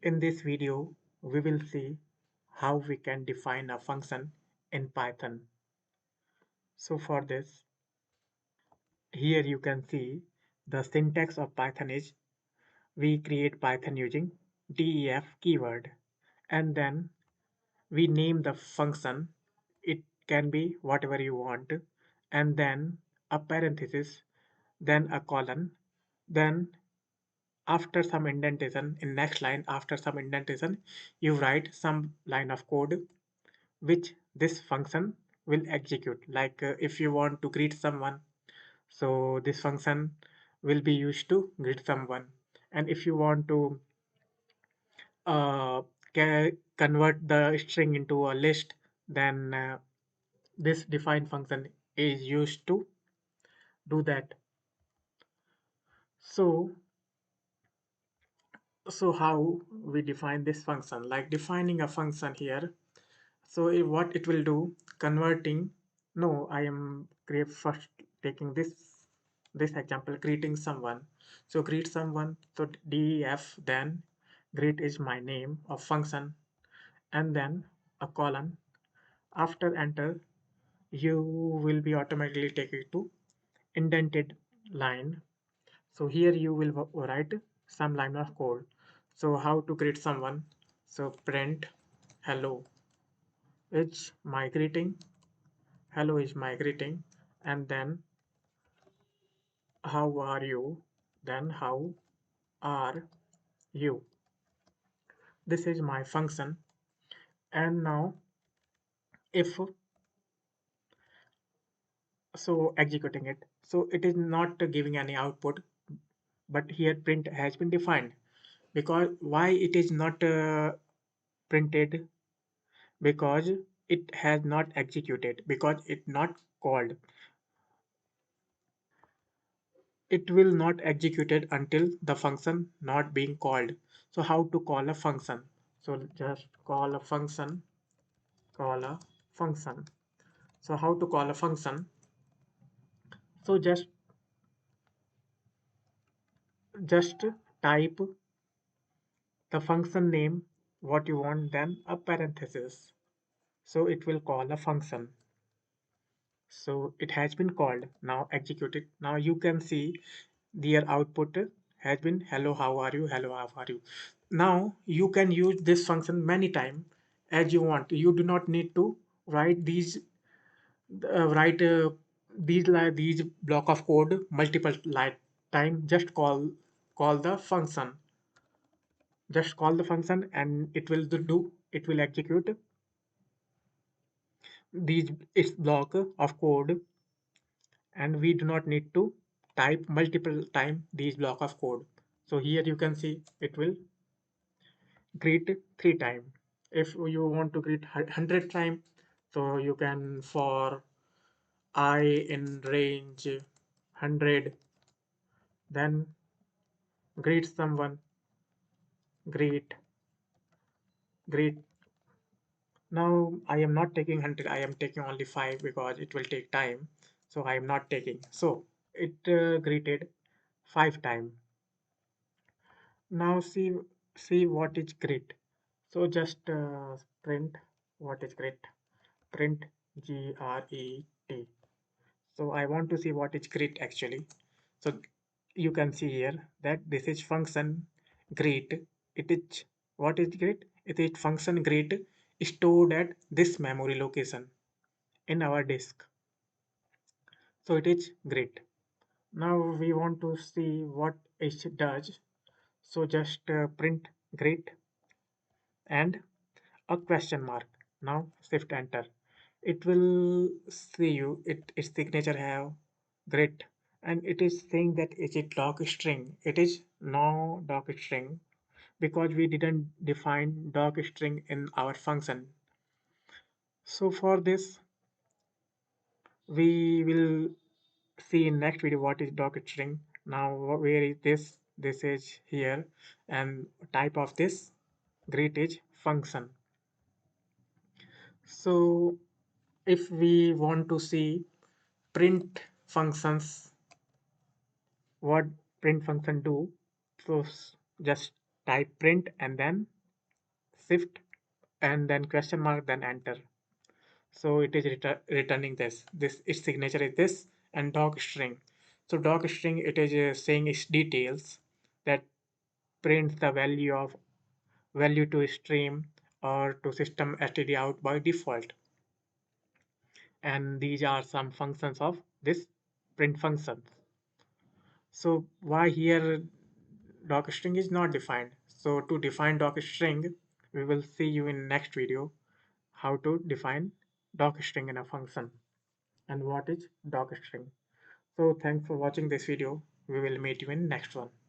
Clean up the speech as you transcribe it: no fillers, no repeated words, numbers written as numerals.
In this video, we will see how we can define a function in Python. So for this, here you can see the syntax of Python is we create Python using def keyword, and then we name the function. It can be whatever you want, and then a parenthesis, then a colon, then after some indentation in next line, after some indentation you write some line of code which this function will execute. Like if you want to greet someone, so this function will be used to greet someone. And if you want to uh, convert the string into a list, then this define function is used to do that. So so how we define this function, like defining a function here. So what it will do, converting, no, I am first taking this example, greeting someone. So greet someone, so def, then greet is my name of function, and then a colon. After enter, you will be automatically taken to indented line. So here you will write some line of code. So how to greet someone? So print hello is my greeting, hello is my greeting, and then how are you, then how are you. This is my function. And now if so executing it, so it is not giving any output, but here print has been defined. Because why it is not printed? Because it has not executed, because it not called. It will not executed until the function not being called. So how to call a function? So just call a function, call a function. So how to call a function? So just type the function name what you want, then a parenthesis, so it will call a function. So it has been called, now execute it. Now you can see their output has been hello how are you, hello how are you. Now you can use this function many times as you want. You do not need to write write these block of code multiple time. Just call the function, just call the function, and it will execute these its block of code, and we do not need to type multiple time these block of code. So here you can see it will greet 3 times. If you want to greet 100 times, so you can for I in range 100, then greet someone, greet, greet. Now I am not taking 100, I am taking only 5 because it will take time. So I am not taking. So it greeted 5 times. Now see what is greet. So just print what is greet. Print GRET. So I want to see what is greet actually. So you can see here that this is function greet. It is what is greet? It is function greet stored at this memory location in our disk. So it is great. Now we want to see what it does. So just print great and a question mark. Now shift enter. It will see you its signature have great, and it is saying that is it doc string. It is no doc string because we didn't define doc string in our function. So for this we will see in next video what is doc string. Now where is this? This is here, and type of this greet is function. So if we want to see print functions, what print function do? So just type print and then shift and then question mark, then enter. So it is returning this. Its signature is this, and doc string. So doc string, it is saying its details, that prints the value to stream or to system std out by default. And these are some functions of this print function. So why here docstring is not defined? So to define docstring, we will see you in next video how to define docstring in a function and what is docstring. So thanks for watching this video. We will meet you in next one.